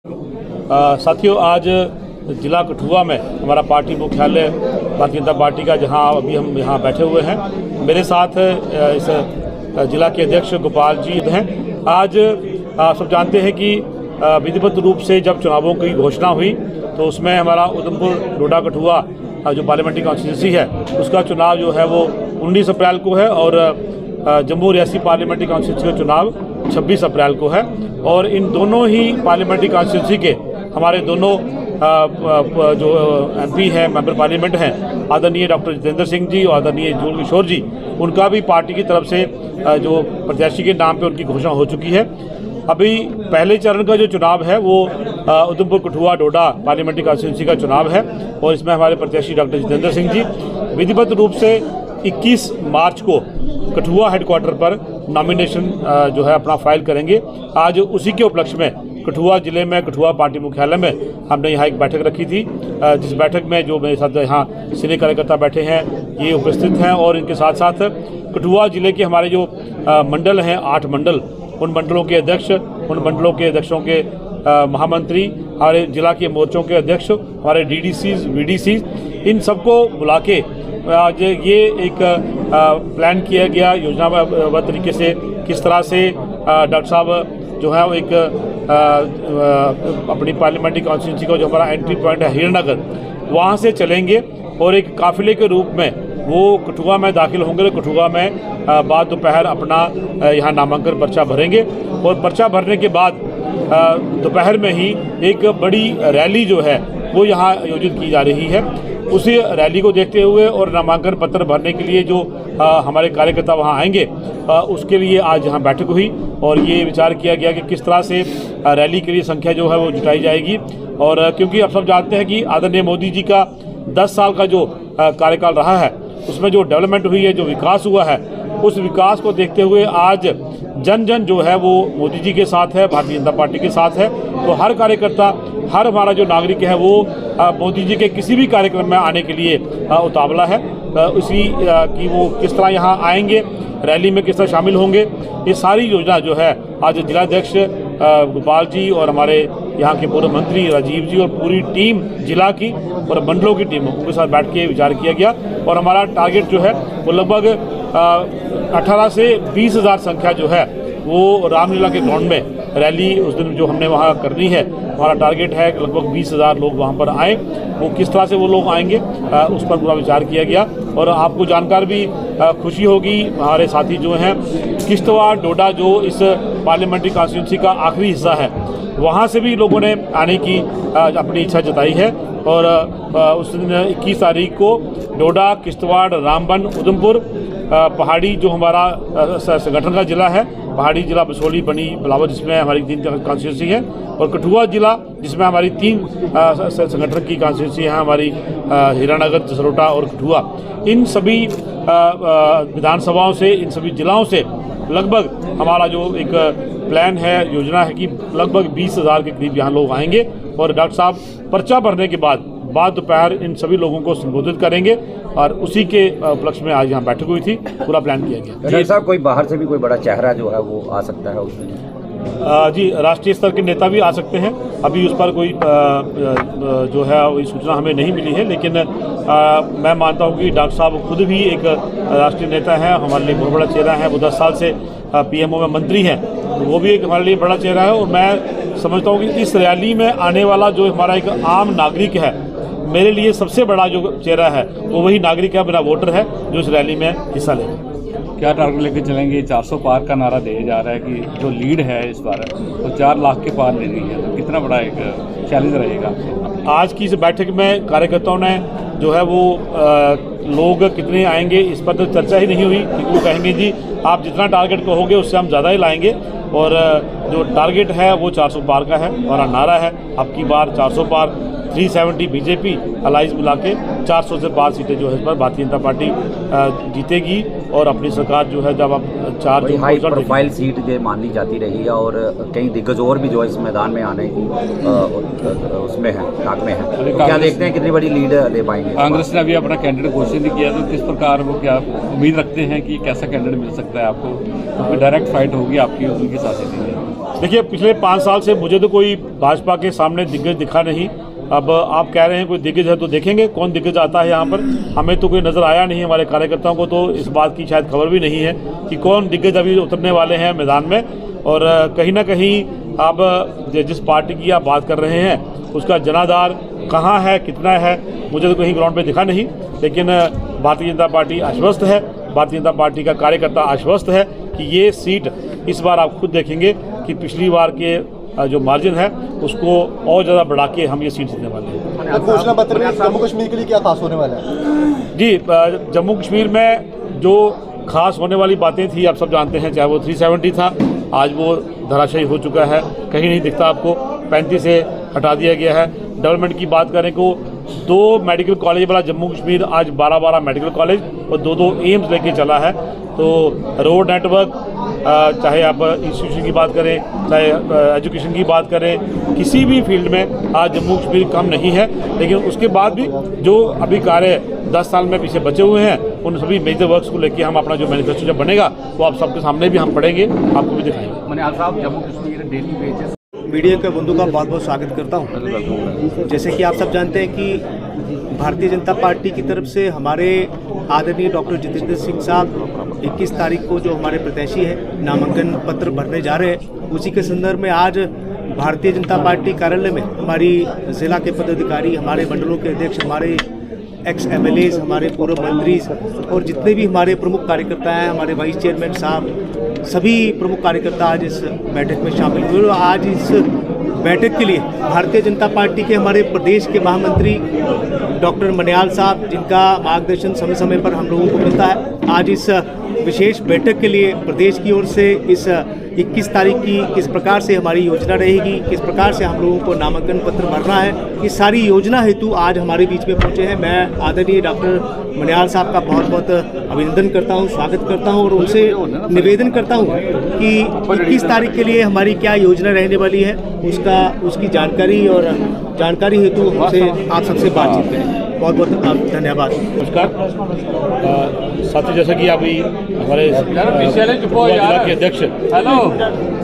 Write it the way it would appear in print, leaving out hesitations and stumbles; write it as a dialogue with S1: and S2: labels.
S1: साथियों, आज जिला कठुआ में हमारा पार्टी मुख्यालय भारतीय जनता पार्टी का, जहां अभी हम यहां बैठे हुए हैं, मेरे साथ इस जिला के अध्यक्ष गोपाल जी हैं। आज आप सब जानते हैं कि विधिवत रूप से जब चुनावों की घोषणा हुई तो उसमें हमारा उधमपुर डोडा कठुआ जो पार्लियामेंट्री कॉन्स्टिट्यूंसी है उसका चुनाव जो है वो 19 अप्रैल को है और जम्मू रियासी पार्लियामेंट्री कॉन्स्टिट्यूंसी का चुनाव 26 अप्रैल को है। और इन दोनों ही पार्लियामेंट्री कॉन्स्टिट्यूंसी के हमारे दोनों जो MP हैं, मेंबर पार्लियामेंट हैं, आदरणीय डॉक्टर जितेंद्र सिंह जी और आदरणीय जुगल किशोर जी, उनका भी पार्टी की तरफ से जो प्रत्याशी के नाम पे उनकी घोषणा हो चुकी है। अभी पहले चरण का जो चुनाव है वो उधमपुर कठुआ डोडा पार्लियामेंट्री कॉन्स्टिट्यूंसी का चुनाव है और इसमें हमारे प्रत्याशी डॉक्टर जितेंद्र सिंह जी विधिवत रूप से 21 मार्च को कठुआ हेडक्वार्टर पर नॉमिनेशन जो है अपना फाइल करेंगे। आज उसी के उपलक्ष्य में कठुआ जिले में कठुआ पार्टी मुख्यालय में हमने यहाँ एक बैठक रखी थी, जिस बैठक में जो मेरे साथ यहाँ सीनियर कार्यकर्ता बैठे हैं ये उपस्थित हैं और इनके साथ साथ कठुआ जिले के हमारे जो मंडल हैं 8 मंडल, उन मंडलों के अध्यक्ष, उन मंडलों के अध्यक्षों के महामंत्री, हमारे जिला के मोर्चों के अध्यक्ष, हमारे DDCs, VDCs, इन सबको बुला के आज ये एक प्लान किया गया योजनाबद्ध तरीके से किस तरह से डॉक्टर साहब जो है वो एक अपनी पार्लियामेंट्री कॉन्स्टिट्यूंसी का जो हमारा एंट्री पॉइंट है हीरानगर, वहाँ से चलेंगे और एक काफिले के रूप में वो कठुआ में दाखिल होंगे। कठुआ में बाद दोपहर अपना यहाँ नामांकन पर्चा भरेंगे और पर्चा भरने के बाद दोपहर में ही एक बड़ी रैली जो है वो यहाँ आयोजित की जा रही है। उसी रैली को देखते हुए और नामांकन पत्र भरने के लिए जो हमारे कार्यकर्ता वहाँ आएंगे, उसके लिए आज यहाँ बैठक हुई और ये विचार किया गया कि किस तरह से रैली के लिए संख्या जो है वो जुटाई जाएगी। और क्योंकि आप सब जानते हैं कि आदरणीय मोदी जी का 10 साल का जो कार्यकाल रहा है उसमें जो डेवलपमेंट हुई है, जो विकास हुआ है, उस विकास को देखते हुए आज जन जन जो है वो मोदी जी के साथ है, भारतीय जनता पार्टी के साथ है। तो हर कार्यकर्ता, हर हमारा जो नागरिक है वो मोदी जी के किसी भी कार्यक्रम में आने के लिए उतावला है। उसी की वो किस तरह यहाँ आएंगे, रैली में किस तरह शामिल होंगे, ये सारी योजना जो है आज जिलाध्यक्ष गोपाल जी और हमारे यहाँ के पूर्व मंत्री राजीव जी और पूरी टीम जिला की और मंडलों की टीम, उनके साथ बैठ के विचार किया गया। और हमारा टारगेट जो है वो लगभग 18 से 20 हज़ार संख्या जो है वो रामलीला के ग्राउंड में रैली उस दिन जो हमने वहाँ करनी है, हमारा टारगेट है कि लगभग 20 हज़ार लोग वहाँ पर आएँ। वो किस तरह से वो लोग आएंगे उस पर पूरा विचार किया गया। और आपको जानकर भी खुशी होगी, हमारे साथी जो हैं किश्तवाड़ डोडा जो इस पार्लियामेंट्री कॉन्स्टिट्यूंसी का आखिरी हिस्सा है, वहाँ से भी लोगों ने आने की अपनी इच्छा जताई है। और उस दिन 21 तारीख को डोडा, किश्तवाड़, रामबन, उधमपुर, पहाड़ी जो हमारा संगठन का जिला है, पहाड़ी जिला बसोली, बनी, बिलावर, जिसमें हमारी 3 कॉन्स्टिट्यूंसी है, और कठुआ जिला जिसमें हमारी 3 संगठन की कॉन्स्टिट्यूंसी हैं, हमारी हीरानगर, जसरोटा और कठुआ। इन सभी विधानसभाओं से, इन सभी जिलाओं से लगभग हमारा जो एक प्लान है, योजना है कि लगभग 20 हज़ार के करीब यहाँ लोग आएंगे और डॉक्टर साहब पर्चा भरने के बाद दोपहर इन सभी लोगों को संबोधित करेंगे। और उसी के उपलक्ष्य में आज यहाँ बैठक हुई थी, पूरा प्लान किया गया।
S2: डॉक्टर साहब, कोई बाहर से भी कोई बड़ा चेहरा जो है वो आ सकता है उसमें?
S1: जी, राष्ट्रीय स्तर के नेता भी आ सकते हैं। अभी उस पर कोई जो है वही सूचना हमें नहीं मिली है, लेकिन मैं मानता हूँ कि डॉक्टर साहब खुद भी एक राष्ट्रीय नेता हैं, हमारे लिए बहुत बड़ा चेहरा है। वो 10 साल से PMO में मंत्री हैं, तो वो भी एक हमारे लिए बड़ा चेहरा है। और मैं समझता हूँ कि इस रैली में आने वाला जो हमारा एक आम नागरिक है, मेरे लिए सबसे बड़ा जो चेहरा है वो वही नागरिक है, मेरा वोटर है, जो इस रैली में हिस्सा लेगा।
S3: क्या टारगेट लेके चलेंगे? 400 पार का नारा दिया जा रहा है कि जो लीड है इस बार वो 4 लाख के पार लेनी है, तो कितना बड़ा एक चैलेंज रहेगा?
S1: आज की इस बैठक में कार्यकर्ताओं ने जो है वो लोग कितने आएंगे इस पर तो चर्चा ही नहीं हुई, क्योंकि वो कहेंगे जी आप जितना टारगेट कहोगे उससे हम ज़्यादा ही लाएंगे। और जो टारगेट है वो 400 पार का है, हमारा नारा है अब की बार 400 पार, 370 बीजेपी अलाइज मिला के 400 से 5 सीटें जो है इस पर भारतीय जनता पार्टी जीतेगी और अपनी सरकार जो है जब आप 4
S2: हाई प्रोफाइल सीट जो मानी जाती रही है और कई दिग्गज और भी जो इस मैदान में आने की उसमें है, ताक में है, तो क्या देखते हैं कितनी बड़ी लीड ले पाएंगे?
S3: कांग्रेस ने अभी अपना कैंडिडेट घोषित नहीं किया, तो किस प्रकार वो क्या उम्मीद रखते हैं कि कैसा कैंडिडेट मिल सकता है आपको? क्योंकि डायरेक्ट फाइट होगी आपकी उनके साथ ही।
S1: देखिए, पिछले 5 साल से मुझे तो कोई भाजपा के सामने दिग्गज दिखा नहीं। अब आप कह रहे हैं कोई दिग्गज है तो देखेंगे कौन दिग्गज आता है यहाँ पर। हमें तो कोई नज़र आया नहीं, हमारे कार्यकर्ताओं को तो इस बात की शायद खबर भी नहीं है कि कौन दिग्गज अभी उतरने वाले हैं मैदान में। और कहीं ना कहीं आप जिस पार्टी की आप बात कर रहे हैं उसका जनाधार कहाँ है, कितना है, मुझे तो कहीं ग्राउंड पे दिखा नहीं। लेकिन भारतीय जनता पार्टी आश्वस्त है, भारतीय जनता पार्टी का कार्यकर्ता आश्वस्त है कि ये सीट इस बार आप खुद देखेंगे कि पिछली बार के जो मार्जिन है उसको और ज़्यादा बढ़ा के हम ये सीट जीतने वाले हैं।
S4: घोषणा पत्र में जम्मू कश्मीर के लिए क्या खास होने वाला है?
S1: जी, जम्मू कश्मीर में जो खास होने वाली बातें थी आप सब जानते हैं, चाहे वो 370 था, आज वो धराशायी हो चुका है, कहीं नहीं दिखता आपको। 35 से हटा दिया गया है। डेवलपमेंट की बात करें को 2 मेडिकल कॉलेज वाला जम्मू कश्मीर आज 12 मेडिकल कॉलेज और 2 एम्स लेके चला है। तो रोड नेटवर्क, चाहे आप इंस्टीट्यूशन की बात करें, चाहे एजुकेशन की बात करें, किसी भी फील्ड में आज जम्मू कश्मीर कम नहीं है। लेकिन उसके बाद भी जो अभी कार्य 10 साल में पीछे बचे हुए हैं, उन सभी मेजर वर्क्स को लेकर हम अपना जो मैनिफेस्टो जब बनेगा वो आप सबके सामने भी हम पढ़ेंगे, आपको भी दिखाएंगे।
S3: मनियाल साहब, Jammu Kashmir daily wages.
S4: Media के बंधु का बहुत बहुत स्वागत करता हूं। जैसे कि आप सब जानते हैं कि भारतीय जनता पार्टी की तरफ से हमारे आदरणीय डॉक्टर जितेंद्र सिंह साहब 21 तारीख को जो हमारे प्रत्याशी है नामांकन पत्र भरने जा रहे हैं, उसी के संदर्भ में आज भारतीय जनता पार्टी कार्यालय में हमारी जिला के पदाधिकारी, हमारे मंडलों के अध्यक्ष, हमारे एक्स MLAs, हमारे पूर्व मंत्री और जितने भी हमारे प्रमुख कार्यकर्ता हैं, हमारे वाइस चेयरमैन साहब, सभी प्रमुख कार्यकर्ता आज इस बैठक में शामिल हुए। और आज इस बैठक के लिए भारतीय जनता पार्टी के हमारे प्रदेश के महामंत्री डॉक्टर मनियाल साहब, जिनका मार्गदर्शन समय समय पर हम लोगों को मिलता है, आज इस विशेष बैठक के लिए प्रदेश की ओर से इस 21 तारीख की किस प्रकार से हमारी योजना रहेगी, किस प्रकार से हम लोगों को नामांकन पत्र भरना है, इस सारी योजना हेतु आज हमारे बीच में पहुंचे हैं। मैं आदरणीय डॉक्टर मनियाल साहब का बहुत बहुत अभिनंदन करता हूं, स्वागत करता हूं और उनसे निवेदन करता हूं कि 21 तारीख के लिए हमारी क्या योजना रहने वाली है उसकी जानकारी हेतु हमसे आप सबसे बातचीत करें। बहुत बहुत धन्यवाद।
S1: नमस्कार साथी, जैसा कि अभी हमारे जिला के अध्यक्ष